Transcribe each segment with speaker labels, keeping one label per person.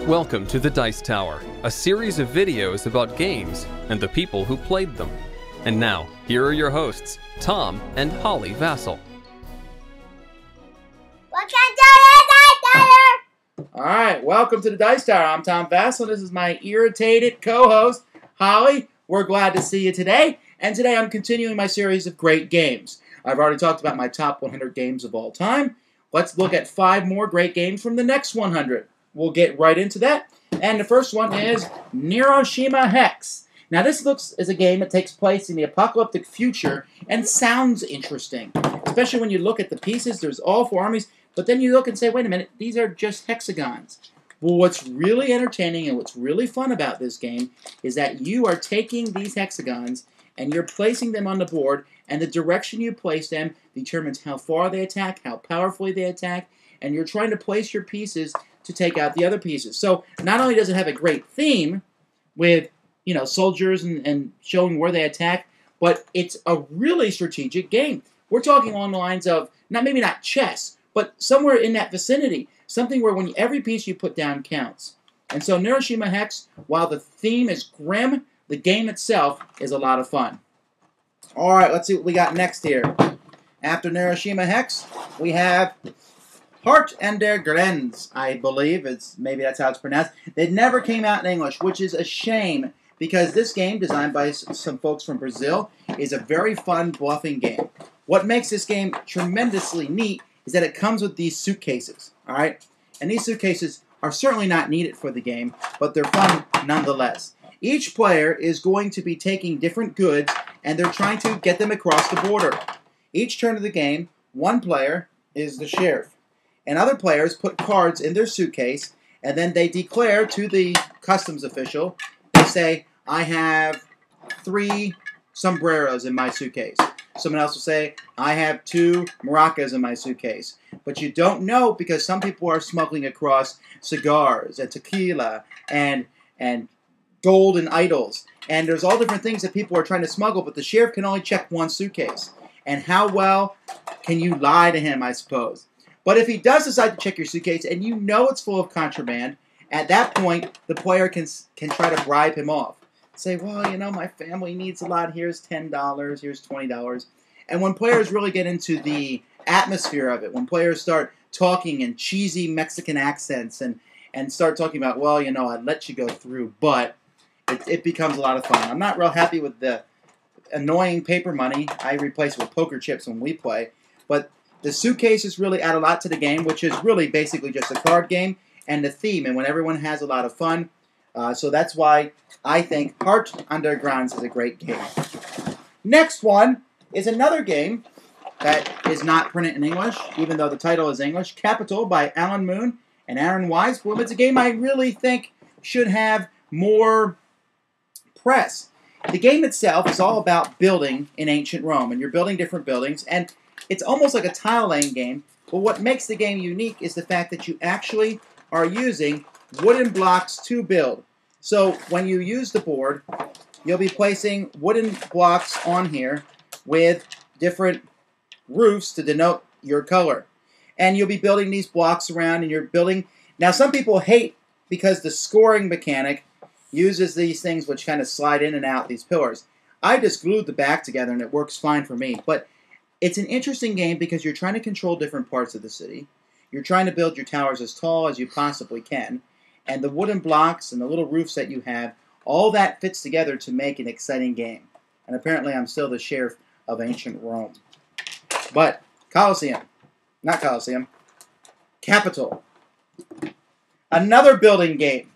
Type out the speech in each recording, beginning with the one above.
Speaker 1: Welcome to the Dice Tower, a series of videos about games and the people who played them. And now, here are your hosts, Tom and Holly Vasel.
Speaker 2: Alright, welcome to the Dice Tower. I'm Tom Vasel. This is my irritated co-host, Holly. We're glad to see you today. And today I'm continuing my series of great games. I've already talked about my top 100 games of all time. Let's look at 5 more great games from the next 100. We'll get right into that. And the first one is Neuroshima Hex. Now this looks as a game that takes place in the apocalyptic future and sounds interesting. Especially when you look at the pieces, there's all 4 armies, but then you look and say, wait a minute, these are just hexagons. Well, what's really entertaining and what's really fun about this game is that you are taking these hexagons and you're placing them on the board, and the direction you place them determines how far they attack, how powerfully they attack, and you're trying to place your pieces to take out the other pieces. So not only does it have a great theme with, you know, soldiers and showing where they attack, but it's a really strategic game. We're talking along the lines of, maybe not chess, but somewhere in that vicinity. Something where every piece you put down counts. And so Neuroshima Hex, while the theme is grim, the game itself is a lot of fun. Alright, let's see what we got next here. After Neuroshima Hex, we have Hart and der Granz, I believe. Maybe that's how it's pronounced. It never came out in English, which is a shame, because this game, designed by some folks from Brazil, is a very fun bluffing game. What makes this game tremendously neat is that it comes with these suitcases, alright? And these suitcases are certainly not needed for the game, but they're fun nonetheless. Each player is going to be taking different goods, and they're trying to get them across the border. Each turn of the game, one player is the sheriff, and other players put cards in their suitcase, and then they declare to the customs official, they say, I have 3 sombreros in my suitcase. Someone else will say, I have 2 maracas in my suitcase. But you don't know, because some people are smuggling across cigars and tequila and golden idols. And there's all different things that people are trying to smuggle, but the sheriff can only check one suitcase. And how well can you lie to him, I suppose? But if he does decide to check your suitcase and you know it's full of contraband, at that point, the player can try to bribe him off. Say, well, you know, my family needs a lot. Here's $10, here's $20. And when players really get into the atmosphere of it, when players start talking in cheesy Mexican accents and start talking about, well, you know, I'd let you go through, but it becomes a lot of fun. I'm not real happy with the annoying paper money. I replace it with poker chips when we play. But the suitcases really add a lot to the game, which is really basically just a card game and the theme, and when everyone has a lot of fun. So that's why I think Hart and der Granz is a great game. Next one is another game that is not printed in English, even though the title is English. Capital by Alan Moon and Aaron Weisblum. It's a game I really think should have more press. The game itself is all about building in ancient Rome, and you're building different buildings, and it's almost like a tile laying game, but what makes the game unique is the fact that you actually are using wooden blocks to build. So when you use the board, you'll be placing wooden blocks on here with different roofs to denote your color. And you'll be building these blocks around, and you're building. Now some people hate because the scoring mechanic uses these things which kind of slide in and out, these pillars. I just glued the back together and it works fine for me. But it's an interesting game because you're trying to control different parts of the city. You're trying to build your towers as tall as you possibly can. And the wooden blocks and the little roofs that you have, all that fits together to make an exciting game. And apparently I'm still the sheriff of ancient Rome. But Capital. Another building game.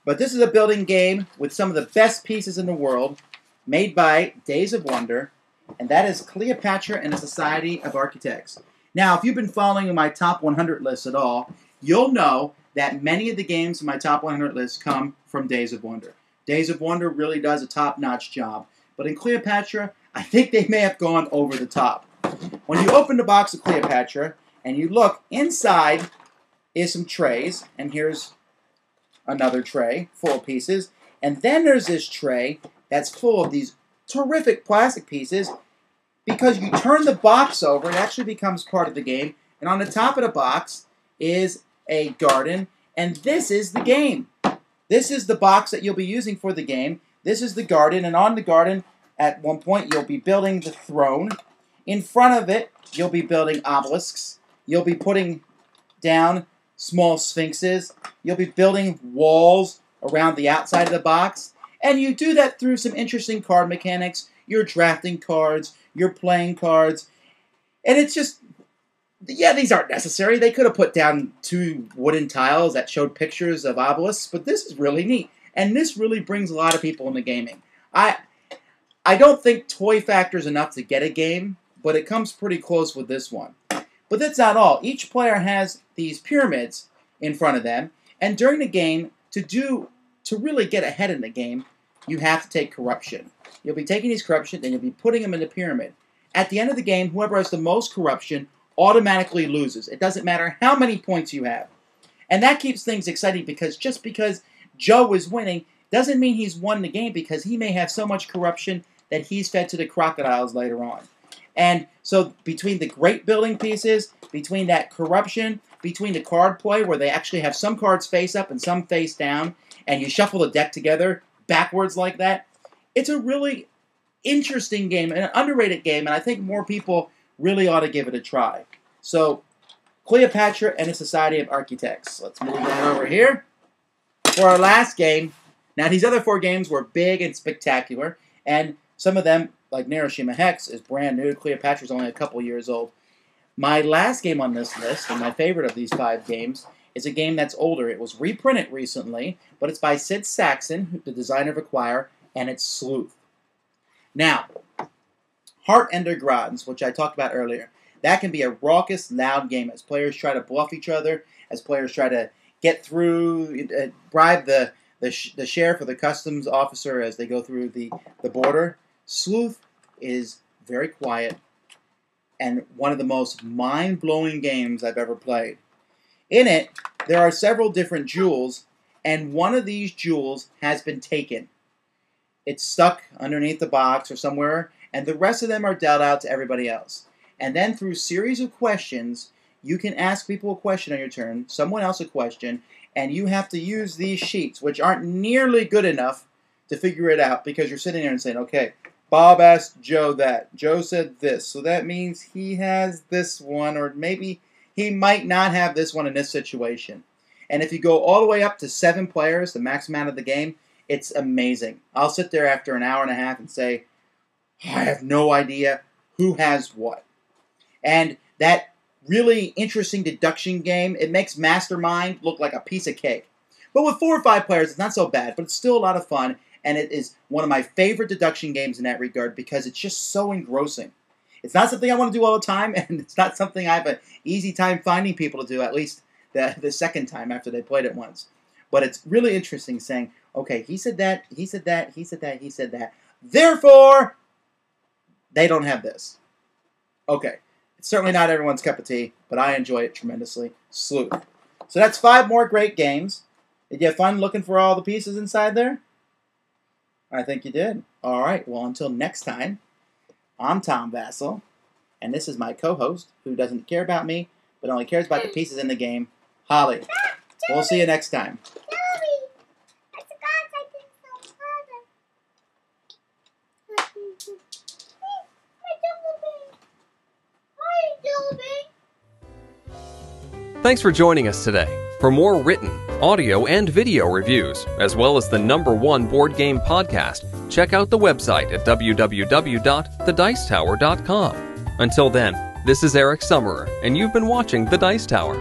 Speaker 2: But this is a building game with some of the best pieces in the world, made by Days of Wonder, and that is Cleopatra and the Society of Architects. Now, if you've been following my top 100 list at all, you'll know that many of the games in my top 100 list come from Days of Wonder. Days of Wonder really does a top-notch job. But in Cleopatra, I think they may have gone over the top. When you open the box of Cleopatra and you look, inside is some trays, and here's another tray full of pieces. And then there's this tray that's full of these terrific plastic pieces. Because you turn the box over, it actually becomes part of the game. And on the top of the box is a garden And this is the game. This is the box that you'll be using for the game. This is the garden, and on the garden, at one point, you'll be building the throne. In front of it, you'll be building obelisks. You'll be putting down small sphinxes. You'll be building walls around the outside of the box. And you do that through some interesting card mechanics. You're drafting cards. You're playing cards. And it's just, yeah, these aren't necessary. They could have put down 2 wooden tiles that showed pictures of obelisks, but this is really neat. And this really brings a lot of people into gaming. I don't think toy factor is enough to get a game, but it comes pretty close with this one. But that's not all. Each player has these pyramids in front of them, and during the game, to really get ahead in the game, you have to take corruption. You'll be taking these corruption, and you'll be putting them in the pyramid. At the end of the game, whoever has the most corruption automatically loses. It doesn't matter how many points you have. And that keeps things exciting, because just because Joe is winning doesn't mean he's won the game, because he may have so much corruption that he's fed to the crocodiles later on. And so between the great building pieces, between that corruption, between the card play where they actually have some cards face up and some face down, and you shuffle the deck together backwards like that, it's a really interesting game and an underrated game, and I think more people really ought to give it a try. So, Cleopatra and the Society of Architects. Let's move that over here. For our last game, now these other 4 games were big and spectacular, and some of them, like Neuroshima Hex, is brand new. Cleopatra's only a couple years old. My last game on this list, and my favorite of these 5 games, is a game that's older. It was reprinted recently, but it's by Sid Saxon, the designer of Acquire, and it's Sleuth. Now, Hart and Granz, which I talked about earlier, that can be a raucous, loud game as players try to bluff each other, as players try to get through, bribe the sheriff or the customs officer as they go through the border. Sleuth is very quiet and one of the most mind-blowing games I've ever played. In it, there are several different jewels, and one of these jewels has been taken. It's stuck underneath the box or somewhere, and the rest of them are dealt out to everybody else. And then through a series of questions, you can ask people a question on your turn, someone else a question, and you have to use these sheets, which aren't nearly good enough to figure it out, because you're sitting there and saying, okay, Bob asked Joe that. Joe said this, so that means he has this one, or maybe he might not have this one in this situation. And if you go all the way up to 7 players, the max amount of the game, it's amazing. I'll sit there after an hour and a half and say, I have no idea who has what. And that really interesting deduction game, it makes Mastermind look like a piece of cake. But with 4 or 5 players, it's not so bad, but it's still a lot of fun, and it is one of my favorite deduction games in that regard because it's just so engrossing. It's not something I want to do all the time, and it's not something I have an easy time finding people to do, at least the second time after they played it once. But it's really interesting saying, okay, he said that, he said that, he said that, he said that. Therefore, they don't have this. Okay. It's certainly not everyone's cup of tea, but I enjoy it tremendously. Sleuth. So that's 5 more great games. Did you have fun looking for all the pieces inside there? I think you did. All right. Well, until next time, I'm Tom Vasel, and this is my co-host, who doesn't care about me, but only cares about the pieces in the game, Holly. We'll see you next time.
Speaker 1: Thanks for joining us today. For more written, audio, and video reviews, as well as the #1 board game podcast, check out the website at www.thedicetower.com. Until then, this is Eric Summerer, and you've been watching The Dice Tower.